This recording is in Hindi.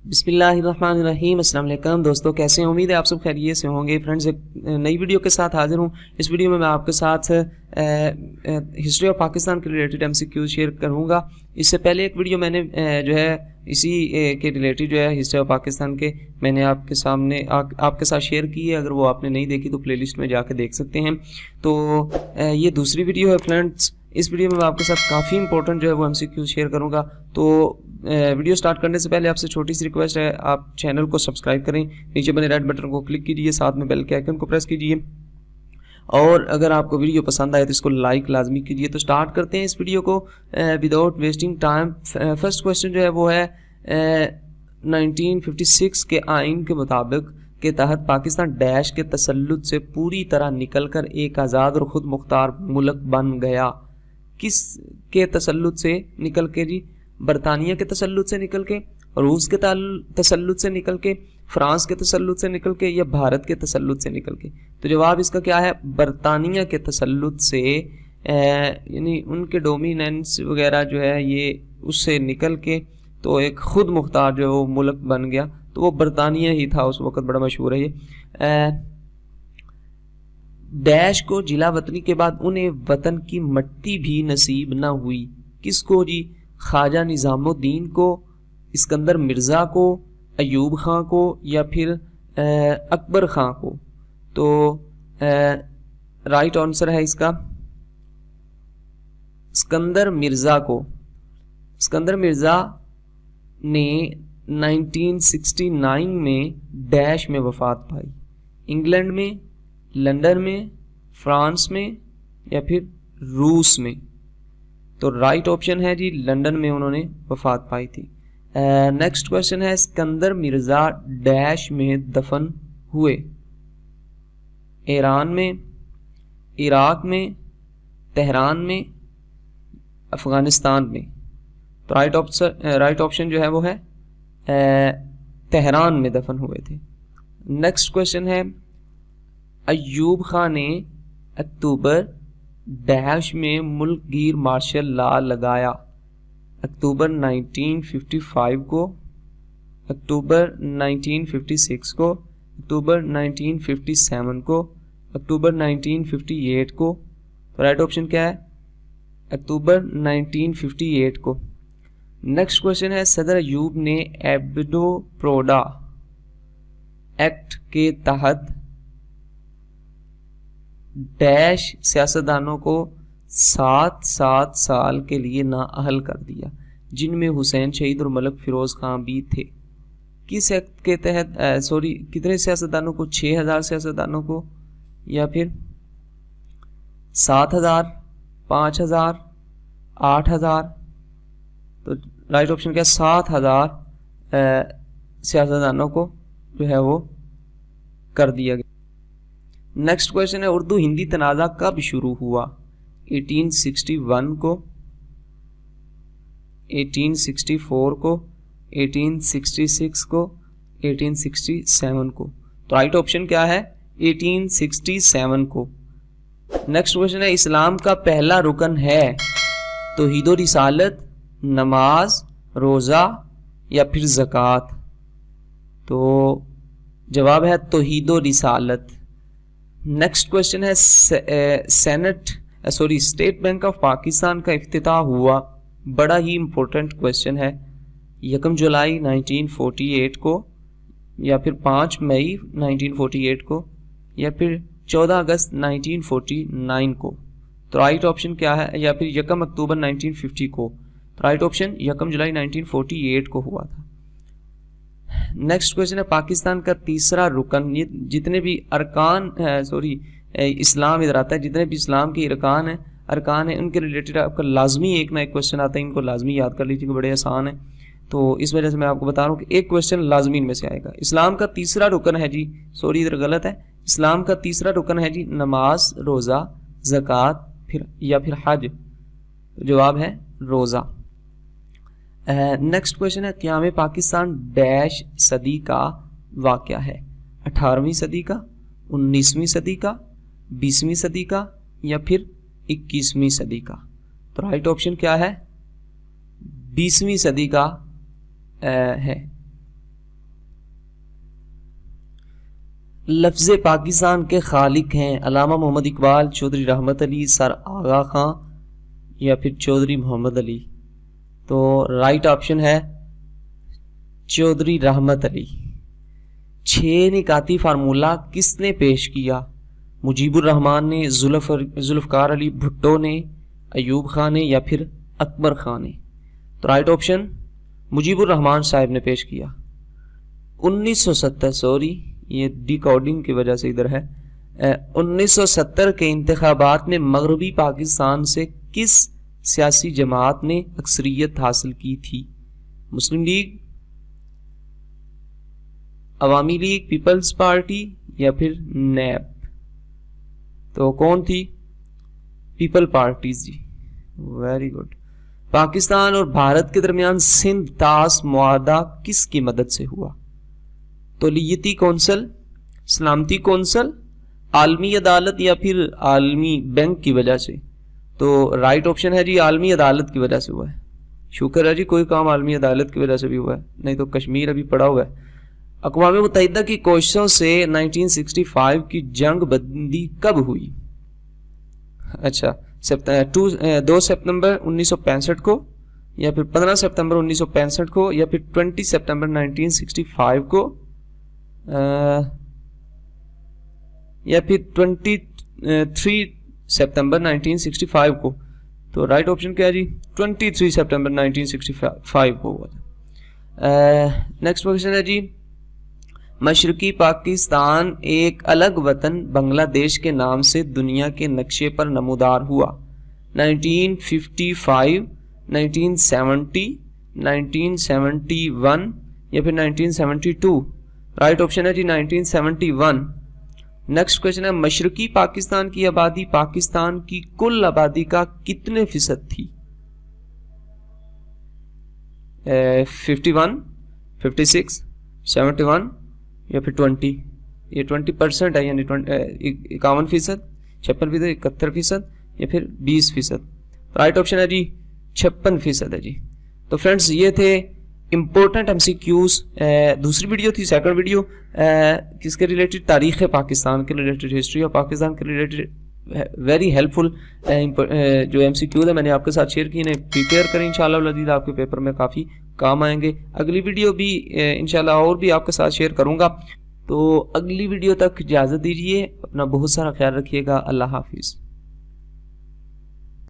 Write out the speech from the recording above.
बिस्मिल्लाहिर्रहमानिर्रहीम। अस्सलाम वालेकुम दोस्तों, कैसे हैं? उम्मीद है आप सब खैरियत से होंगे। फ्रेंड्स, एक नई वीडियो के साथ हाजिर हूँ। इस वीडियो में मैं आपके साथ हिस्ट्री ऑफ पाकिस्तान के रिलेटेड एमसीक्यू शेयर करूँगा। इससे पहले एक वीडियो मैंने जो है इसी के रिलेटेड जो है हिस्ट्री ऑफ पाकिस्तान के मैंने आपके सामने आपके साथ शेयर की है। अगर वो आपने नहीं देखी तो प्लेलिस्ट में जाके देख सकते हैं। तो ये दूसरी वीडियो है फ्रेंड्स। इस वीडियो में मैं आपके साथ काफ़ी इंपॉर्टेंट जो है वो एमसीक्यू शेयर करूँगा। तो वीडियो स्टार्ट करने से पहले आपसे छोटी सी रिक्वेस्ट है, आप चैनल को सब्सक्राइब करें, नीचे बने रेड बटन को क्लिक कीजिए, साथ में बेल के आइकन को प्रेस कीजिए और अगर आपको वीडियो पसंद आए तो इसको लाइक लाजमी कीजिए। तो स्टार्ट करते हैं इस वीडियो को without wasting time. First question जो है वो है 1956 के आइन के मुताबिक के तहत पाकिस्तान डैश के तसल्लुत से पूरी तरह निकलकर एक आज़ाद और ख़ुद मुख्तार मुल्क बन गया। किस के तसल्लुत से निकल के जी? बरतानिया के तसल्लुत से निकल के, रूस के तसल्लुत से निकल के, फ्रांस के तसल्लुत से निकल के, या भारत के तसल्लुत से निकल के? तो जवाब इसका क्या है? बरतानिया के तसल्लुत से, यानी उनके डोमिनेंस वगैरह जो है ये उससे निकल के तो एक खुद मुख्तार जो वो मुल्क बन गया। तो वो बरतानिया ही था उस वक़्त, बड़ा मशहूर है ये। डैश को जिला वतनी के बाद उन्हें वतन की मट्टी भी नसीब न हुई। किसको जी? ख्वाजा निज़ामुद्दीन को, इस्कंदर मिर्ज़ा को, अयूब खां को, या फिर अकबर खां को? तो राइट आंसर है इसका इस्कंदर मिर्ज़ा को। इस्कंदर मिर्ज़ा ने 1969 में डैश में वफात पाई। इंग्लैंड में, लंदन में, फ्रांस में, या फिर रूस में? तो राइट ऑप्शन है जी, लंदन में उन्होंने वफात पाई थी। नेक्स्ट क्वेश्चन है, इस्कंदर मिर्ज़ा डैश में दफन हुए? ईरान में, इराक में, तेहरान में, अफ़गानिस्तान में? तो राइट ऑप्शन जो है वो है तेहरान में दफन हुए थे। नेक्स्ट क्वेश्चन है, अयूब खां ने अक्टूबर डैश में मुल्कगीर मार्शल लॉ लगाया? अक्टूबर 1955 को, अक्टूबर 1956 को, अक्टूबर 1957 को, अक्टूबर 1958 को? तो राइट ऑप्शन क्या है? अक्टूबर 1958 को। नेक्स्ट क्वेश्चन है, सदर अयूब ने एब्डो प्रोडा एक्ट के तहत डैश सियासतदानों को 7 साल के लिए नाअहल कर दिया, जिनमें हुसैन शहीद और मलिक फिरोज खां भी थे? किस एक्ट के तहत? कितने सियासतदानों को? 6000 सियासतदानों को, या फिर 7000, 5000, 8000? तो राइट ऑप्शन क्या? 7000 सियासतदानों को जो है वो कर दिया गया। नेक्स्ट क्वेश्चन है, उर्दू हिंदी तनाज़ा कब शुरू हुआ? 1861 को, 1864 को, 1866 को, 1867 को? तो राइट ऑप्शन क्या है? 1867 को। नेक्स्ट क्वेश्चन है, इस्लाम का पहला रुकन है तौहीद और रिसालत, नमाज, रोज़ा, या फिर ज़कात? तो जवाब है तौहीद और रिसालत। नेक्स्ट क्वेश्चन है, स्टेट बैंक ऑफ पाकिस्तान का इफ्तिताह हुआ? बड़ा ही इंपॉर्टेंट क्वेश्चन है। 1 जुलाई 1948 को, या फिर 5 मई 1948 को, या फिर 14 अगस्त 1949 को? तो राइट ऑप्शन क्या है? या फिर 1 अक्टूबर 1950 को? तो राइट ऑप्शन 1 जुलाई 1948 को हुआ था। नेक्स्ट क्वेश्चन है, पाकिस्तान का तीसरा रुकन, ये जितने भी अरकान इस्लाम इधर आता है, जितने भी इस्लाम के अरकान हैं उनके रिलेटेड आपका लाजमी एक ना एक क्वेश्चन आता है। इनको लाजमी याद कर लीजिएगा, बड़े आसान है। तो इस वजह से मैं आपको बता रहा हूँ कि एक क्वेश्चन लाजमी इनमें से आएगा। इस्लाम का तीसरा रुकन है जी, इधर गलत है। इस्लाम का तीसरा रुकन है जी नमाज, रोज़ा, ज़कात, या फिर हज? जवाब है रोज़ा। नेक्स्ट क्वेश्चन है, क़याम पाकिस्तान डैश सदी का वाक़या है? 18वीं सदी का, 19वीं सदी का, 20वीं सदी का, या फिर 21वीं सदी का? तो राइट ऑप्शन क्या है? 20वीं सदी का है। लफ्ज़ पाकिस्तान के खालिक हैं अल्लामा मोहम्मद इकबाल, चौधरी रहमत अली, सर आगा खां या फिर चौधरी मोहम्मद अली? तो राइट ऑप्शन है चौधरी रहमत अली। 6 निकाती फार्मूला किसने पेश किया? मुजीबुर रहमान ने, जुल्फ़कार अली भुट्टो ने, अयूब खान ने या फिर अकबर खान ने? तो राइट ऑप्शन मुजीबुर रहमान साहब ने पेश किया। 1970, सॉरी ये डिकोडिंग की वजह से इधर है, 1970 के इंतखाबात में मगरबी पाकिस्तान से किस सियासी जमात ने अक्सरियत हासिल की थी? मुस्लिम लीग, अवामी लीग, पीपल्स पार्टी या फिर नैब? तो कौन थी? पीपल पार्टीज जी, वेरी गुड। पाकिस्तान और भारत के दरमियान सिंध तास मुआहदा किसकी मदद से हुआ? तौलियती कौंसल, सलामती कौंसल, आलमी अदालत या फिर आलमी बैंक की वजह से? तो राइट ऑप्शन है जी आलमी अदालत की वजह से हुआ है। शुक्र है जी कोई काम आलमी अदालत की वजह से भी हुआ है, नहीं तो कश्मीर अभी पड़ा हुआ है। अक़वाम मुत्तहिदा की कोशिशों से 1965 की जंग बंदी कब हुई? अच्छा, 2 सितंबर 1965 को या फिर 15 सितंबर 1965 को या फिर 20 सितंबर 1965 को या फिर 23 सितंबर 1965 को? तो राइट ऑप्शन क्या है जी? 23 सितंबर 1965 को हुआ था। नेक्स्ट क्वेश्चन है जी, मशरकी पाकिस्तान एक अलग वतन बांग्लादेश के नाम से दुनिया के नक्शे पर नमूदार हुआ? 1955, 1970, 1971 या फिर 1972? राइट ऑप्शन है जी 1971। नेक्स्ट क्वेश्चन है, मशरकी पाकिस्तान की आबादी पाकिस्तान की कुल आबादी का कितने फीसद थी? 51, 56, 71 या फिर 20? ये 20% है, यानी 51%, 56%, 71% या फिर 20%? राइट ऑप्शन है जी 56% है जी। तो फ्रेंड्स ये थे इम्पोर्टेंट MCQs। दूसरी वीडियो थी, सेकंड वीडियो किसके रिलेटेड? तारीख़ पाकिस्तान के रिलेटेड, हिस्ट्री ऑफ पाकिस्तान के रिलेटेड। वेरी हेल्पफुल जो MCQ है मैंने आपके साथ शेयर की, इन्हें प्रिपेयर करें, इंशाल्लाह आपके पेपर में काफ़ी काम आएंगे। अगली वीडियो भी इंशाल्लाह और भी आपके साथ शेयर करूँगा। तो अगली वीडियो तक इजाज़त दीजिए, अपना बहुत सारा ख्याल रखिएगा। अल्लाह हाफिज़।